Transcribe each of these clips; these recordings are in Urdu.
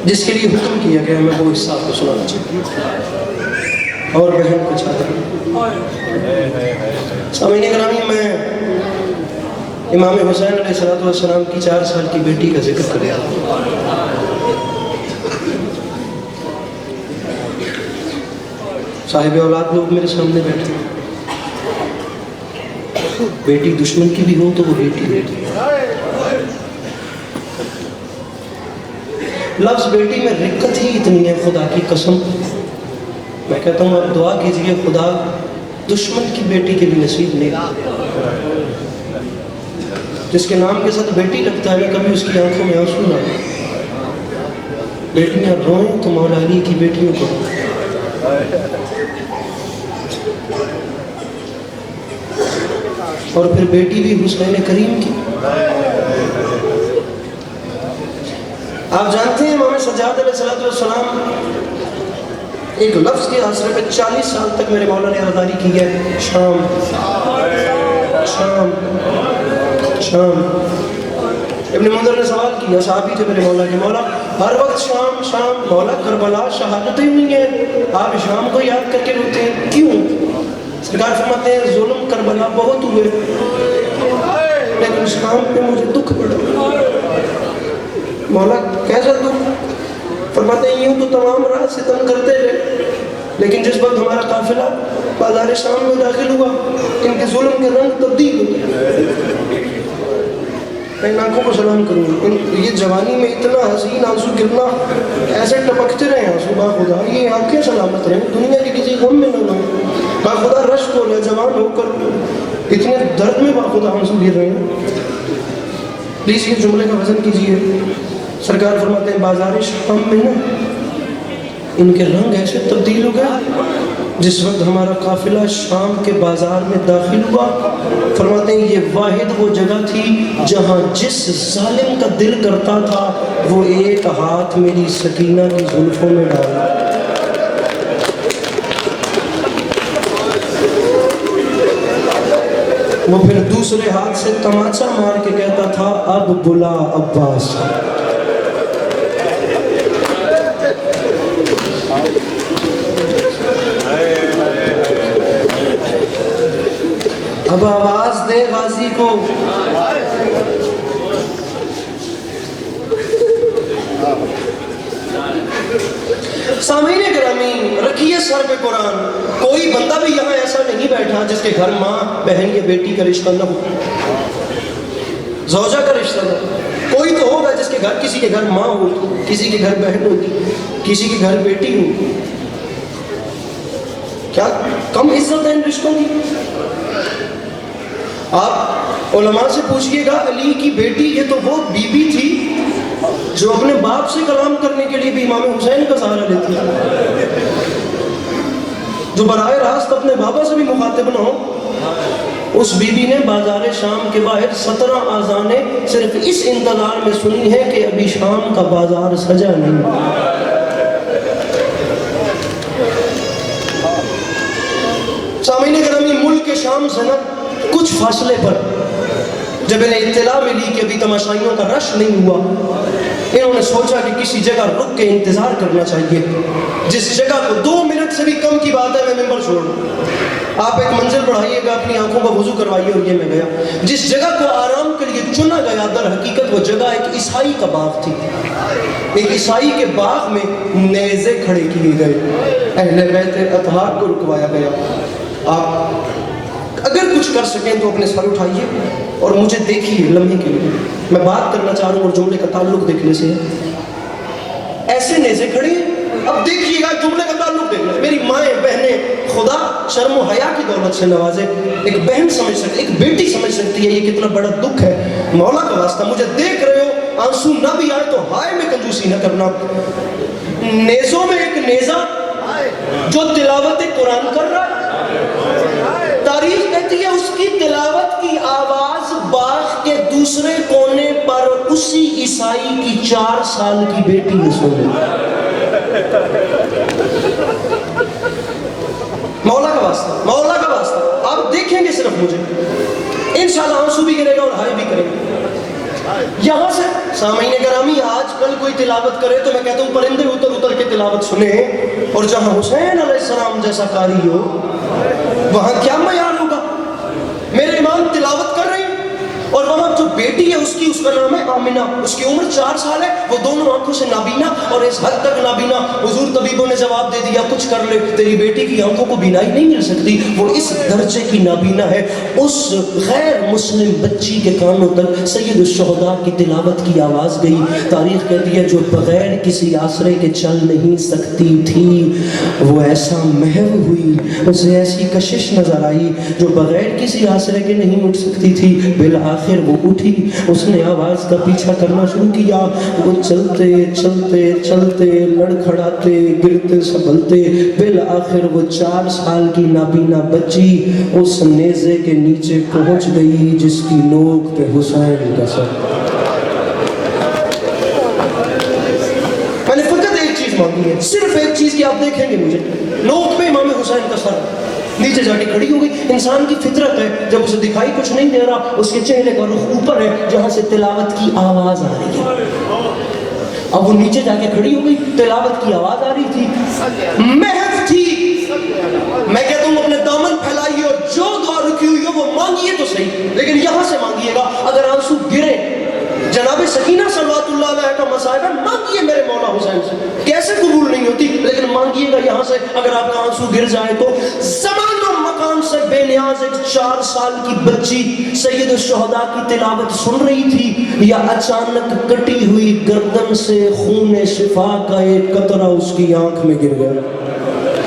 جس کے لیے حکم کیا گیا میں وہ حصہ آپ کو سنانا چاہتا ہوں اور بہن کو چاہتا ہوں۔ سامعین گرامی، میں امام حسین علیہ السلام کی 4 سال کی بیٹی کا ذکر کر رہا ہوں۔ صاحب اولاد لوگ میرے سامنے بیٹھے، بیٹی دشمن کی بھی ہو تو وہ بیٹی بیٹی۔ لفظ بیٹی میں رقت ہی اتنی ہے، خدا کی قسم میں کہتا ہوں آپ دعا کیجئے خدا دشمن کی بیٹی کے بھی نصیب نہیں۔ جس کے نام کے ساتھ بیٹی لگتا ہے کبھی اس کی آنکھوں میں آنسو نہ آئے۔ بیٹیاں روئیں تو مولا علی کی بیٹیوں کو، اور پھر بیٹی بھی حسین کریم کی۔ آپ جانتے ہیں امام سجاد علیہ السلام ایک لفظ کے آسرے پہ 40 سال تک میرے مولا نے آزاداری کی ہے، شام شام شام۔ ابن منظر نے سوال کیا، صحابی تھے میرے مولا کے، مولا ہر وقت شام شام، مولا کربلا شہادت ہی نہیں ہے، آپ شام کو یاد کر کے روتے ہیں کیوں؟ سرکار فرماتے ہیں ظلم کربلا بہت ہوئے لیکن شام پہ مجھے دکھ پڑا۔ مولا کیسا دکھ؟ فرماتے ہیں یوں تو تمام رات ستم کرتے رہے لیکن جس وقت ہمارا قافلہ بازار شام میں داخل ہوا ان کے ظلم کے رنگ تبدیل ہو گئے۔ میں ان آنکھوں کو سلام کروں، یہ جوانی میں اتنا حسین آنسو گرنا، ایسے ٹپکتے رہے آنسو با خدا، یہ آنکھیں سلامت رہیں، دنیا کی کسی غم میں نہ ہو، با خدا رشک ہو رہے جوان ہو کر اتنے درد میں با خدا آنسو گر رہے ہیں۔ پلیز یہ جملے کا وزن کیجئے، سرکار فرماتے ہیں بازار شام میں نا ان کے رنگ ایسے تبدیل ہو گئے جس وقت ہمارا قافلہ شام کے بازار میں داخل ہوا، فرماتے ہیں یہ واحد وہ جگہ تھی جہاں جس ظالم کا دل کرتا تھا وہ ایک ہاتھ میری سکینہ کی زلفوں میں ڈالا۔ وہ پھر دوسرے ہاتھ سے تماچا مار کے کہتا تھا اب بلا عباس۔ اب آواز دے غازی کو، سامعین گرامی رکھیے سر پہ قرآن، کوئی بندہ بھی یہاں ایسا نہیں بیٹھا جس کے گھر ماں بہن یا بیٹی کا رشتہ نہ ہو، زوجہ کا رشتہ نہ ہو۔ کوئی تو ہوگا جس کے گھر، کسی کے گھر ماں ہو، کسی کے گھر بہن ہوگی، کسی کے گھر بیٹی ہو۔ کیا کم عزت ہے ان رشتوں کی؟ آپ علماء سے پوچھئے گا علی کی بیٹی یہ تو وہ بی بی تھی جو اپنے باپ سے کلام کرنے کے لیے بھی امام حسین کا سہارا لیتی ہے، جو براہ راست اپنے بابا سے بھی مخاطب نہ ہو۔ اس بی بی نے بازار شام کے باہر 17 آذانیں صرف اس انتظار میں سنی ہے کہ ابھی شام کا بازار سجا نہیں۔ سامعین گرامی ملک شام سے نا کچھ فاصلے پر جب انہیں اطلاع ملی کہ ابھی تماشائیوں کا رش نہیں ہوا، انہوں نے سوچا کہ کسی جگہ رک کے انتظار کرنا چاہیے، جس جگہ کو 2 منٹ سے بھی کم کی بات ہے میں ممبر چھوڑ دوں۔ آپ ایک منزل بڑھائیے گا، اپنی آنکھوں کا وضو کروائیے اور یہ میں گیا۔ جس جگہ کو آرام کے لیے چنا گیا در حقیقت وہ جگہ ایک عیسائی کا باغ تھی۔ ایک عیسائی کے باغ میں نیزے کھڑے کیے گئے، اہل بیت اطہار کو رکوایا گیا۔ آپ اگر کچھ کر سکیں تو اپنے سر اٹھائیے اور مجھے دیکھیے لمحے کے لیے، میں بات کرنا چاہ رہا ہوں اور جملے کا تعلق دیکھنے سے ہے۔ ایسے نیزے کھڑے ہیں، اب دیکھیے گا جملے کا تعلق دیکھنا۔ میری مائیں بہنیں خدا شرم و حیا کی دولت سے نوازے، ایک بہن سمجھ سکتی، ایک بیٹی سمجھ سکتی ہے یہ کتنا بڑا دکھ ہے۔ مولا کا واسطہ مجھے دیکھ رہے ہو، آنسو نہ بھی آئے تو ہائے میں کنجوسی نہ کرنا۔ نیزوں میں ایک نیزہ جو تلاوت قرآن کر رہا ہے، تاریخ کہتی ہے اس کی تلاوت کی آواز باغ کے دوسرے کونے پر اسی عیسائی کی 4 سال کی بیٹی نے سنی۔ مولا کا واسطہ، مولا کا واسطہ، آپ دیکھیں گے صرف مجھے، انشاءاللہ آنسو بھی گرے گا اور ہائے بھی کرے گا۔ یہاں سے سامعین گرامی آج کل کوئی تلاوت کرے تو میں کہتا ہوں پرندے اتر اتر کے تلاوت سنے، اور جہاں حسین علیہ السلام جیسا قاری ہو وہاں کیا معیار ہوگا؟ میرے امام تلاوت کر رہے ہیں اور وہاں جو بیٹی ہے اس کا نام ہے آمنہ، اس کی عمر 4 سال ہے، وہ دونوں آنکھوں سے نابینا، اور اس حد تک نابینا حضور طبیبوں نے جواب دے دیا کچھ کر لے تیری بیٹی کی آنکھوں کو بینائی نہیں مل سکتی، وہ اس درجے کی نابینا ہے۔ اس غیر مسلم بچی کے کانوں تک سید الشہداء کی تلاوت کی آواز گئی۔ تاریخ کہتی ہے جو بغیر کسی آسرے کے چل نہیں سکتی تھی وہ ایسا محو ہوئی، اسے ایسی کشش نظر آئی جو بغیر کسی آسرے کے نہیں اٹھ سکتی تھی، بالآخر وہ اٹھی، اس نے آواز کا پیچھا کرنا شروع کیا، وہ چلتے چلتے چلتے لڑکھڑاتے گرتے سنبھلتے بالآخر وہ 4 سال کی نابینا بچی اس نیزے کے نیچے پہنچ گئی جس کی نوک پہ حسین کا سر۔ میں نے فقط ایک چیز مانگی ہے، صرف ایک چیز کی، آپ دیکھیں گے مجھے نوک پہ امام حسین کا سر، نیچے جا کے کھڑی ہو گئی۔ انسان کی فطرت ہے جب اسے دکھائی کچھ نہیں دے رہا اس کے چہرے کا رخ اوپر ہے جہاں سے تلاوت کی آواز آ رہی ہے، اب وہ نیچے جا کے کھڑی ہو گئی، تلاوت کی آواز آ رہی تھی، محو تھی۔ میں کہتا ہوں اپنے دامن پھیلائیے اور جو دعا رکھی ہوئی ہو وہ مانگیے تو صحیح، لیکن یہاں سے مانگیے گا، اگر آنسو گرے جناب سکینہ صلوات اللہ علیہ کا مسائب ہے، مانگیے میرے مولا حسین سے، کیسے قبول نہیں ہوتی، لیکن مانگیے گا یہاں سے، اگر آپ کا آنسو گر جائے تو۔ زمان و مکان سے بے نیاز ایک 4 سال کی بچی سید الشہداء کی تلاوت سن رہی تھی، یا اچانک کٹی ہوئی گردن سے خون شفا کا ایک قطرہ اس کی آنکھ میں گر گیا۔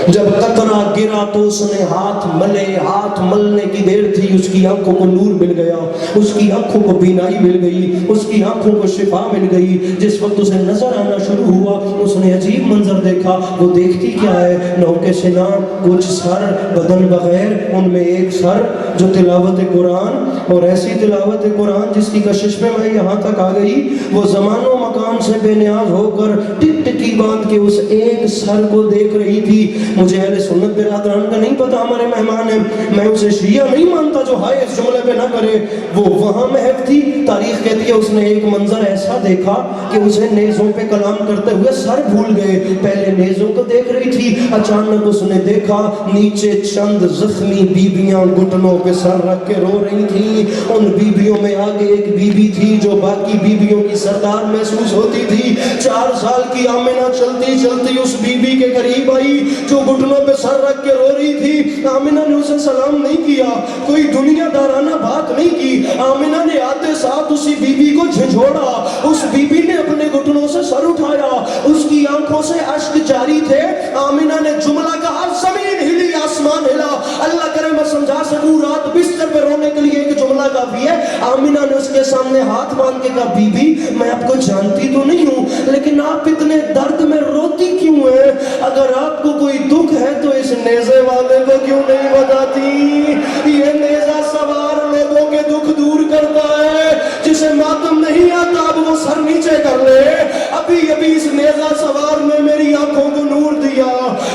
جب قطرہ گرا تو اس نے ہاتھ ملے، ہاتھ ملنے کی دیر تھی اس کی آنکھوں کو نور مل گیا، اس کی آنکھوں کو بینائی مل گئی، اس کی آنکھوں کو شفا مل گئی۔ جس وقت اسے نظر آنا شروع ہوا اس نے عجیب منظر دیکھا، وہ دیکھتی کیا ہے، نوکے سنا، کچھ سر، بدن بغیر، ان میں ایک سر جو تلاوت قرآن، اور ایسی تلاوت قرآن جس کی کشش میں میں یہاں تک آ گئی، وہ زمان و مکان سے بے نیاز ہو کر ٹک ٹکی باندھ کے اس ایک سر کو دیکھ رہی تھی۔ مجھے اہل سنت برادران کا نہیں پتا، ہمارے مہمان ہیں، میں اسے شیعہ نہیں مانتا جو ہائے اس جملے پہ نہ کرے، وہ وہاں محو تھی۔ تاریخ کہتی ہے اس نے ایک منظر ایسا دیکھا کہ اسے نیزوں پہ کلام کرتے ہوئے سر بھول گئے، پہلے نیزوں کو دیکھ رہی تھی، اچانک اس نے دیکھا نیچے چند زخمی بیبیاں گھٹنوں پہ سر رکھ کے رو رہی تھیں، ان بیبیوں میں آگے ایک بیوی تھی جو باقی بیبیوں کی سردار محسوس ہوتی تھی۔ 4 سال کی آمنہ چلتی چلتی اس بیوی کے قریب آئی جو گھٹنوں پہ سر رکھ کے رو رہی تھی۔ آمنہ نے اسے سلام نہیں کیا، کوئی دنیا دارانہ بات نہیں کی، آمنہ نے آتے ساتھ اسی بی بی کو جھنجھوڑا، اس بی بی نے اپنے گھٹنوں سے سر اٹھایا، اس کی آنکھوں سے اشک جاری تھے۔ آمنہ نے جملہ کہا، زمین ہلی آسمان ہلا، اللہ کرے میں سمجھا سکوں، رات بستر پہ رونے کے لیے ایک جملہ کافی ہے۔ آمنہ نے اس کے سامنے ہاتھ باندھ کے کہا، بی بی میں آپ کو جانتی تو نہیں ہوں لیکن آپ اتنے درد میں روتی کیوں ہیں؟ اگر آپ کو کوئی دکھ ہے تو اس نیزے والے کو کیوں نہیں بتاتی؟ یہ نیزہ سوار لوگوں کے دکھ دور کرتا ہے، جسے ماتم نہیں آتا اب وہ سر نیچے کر لے۔ ابھی ابھی اس نیزہ سوار نے میری آنکھوں کو نور دیا،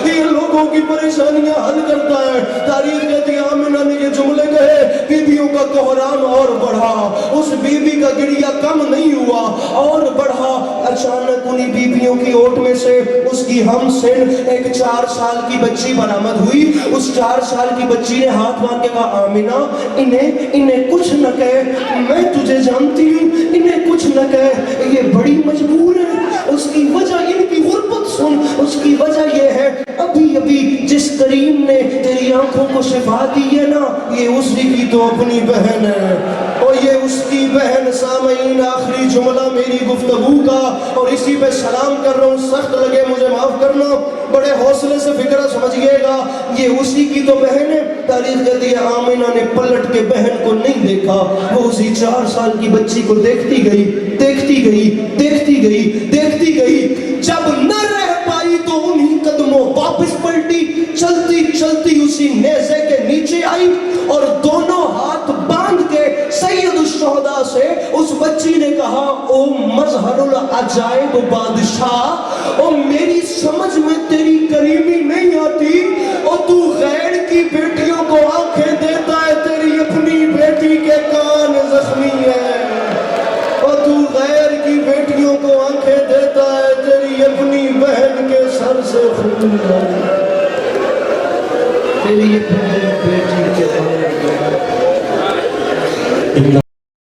یہ لوگوں کی پریشانیاں حل کرتا ہے۔ تاریخ کہتی ہے آمنہ نے یہ جملے کہے، بیویوں کا کوہرام اور بڑھا، اس بی بی کا گریہ کم نہیں ہوا اور بڑھا۔ اچانک انہی بیویوں کی اوٹ میں سے اس کی ہم سن ایک 4 سال کی بچی برآمد ہوئی۔ اس 4 سال کی بچی نے ہاتھ باندھ کے کہا، آمنہ انہیں کچھ نہ کہے، میں تجھے جانتی ہوں، انہیں کچھ نہ کہے، یہ بڑی مجبور ہے، اس کی وجہ ان کی غربت سن، اس کی وجہ یہ ہے ابھی ابھی جس کریم نے تیری آنکھوں کو شفا دی ہے نا، یہ اسی کی تو اپنی بہن ہے، اور یہ اس کی بہن۔ سامعین آخری جملہ میری گفتگو کا، اور اسی پہ سلام کر رہا ہوں، سخت لگے مجھے معاف کرنا، بڑے حوصلے سے فکرہ سمجھئے گا، یہ اسی کی تو بہن ہے۔ تاریخ کہتی ہے آمنہ نے پلٹ کے بہن کو نہیں دیکھا، وہ اسی 4 سال کی بچی کو دیکھتی گئی، دیکھتی گئی، دیکھتی گئی، دیکھتی گئی، جب نہ رہ پائی تو انہی قدموں واپس پلٹی، چلتی چلتی اسی نیزے کے نیچے آئی اور دونوں ہاتھ باندھ کے سید الشہداء سے اس بچی نے کہا، او مظہر العجائب بادشاہ، او میری سمجھ میں تیری کریمی نہیں آتی، او تو غیر کی بیٹیوں کو آنکھیں دیتا ہے، تیری اپنی بیٹی کے کان زخمی ہے، او تو غیر کی کہتا ہے تیری اپنی بہن کے سر سے خون تیری اپنی بیٹی کے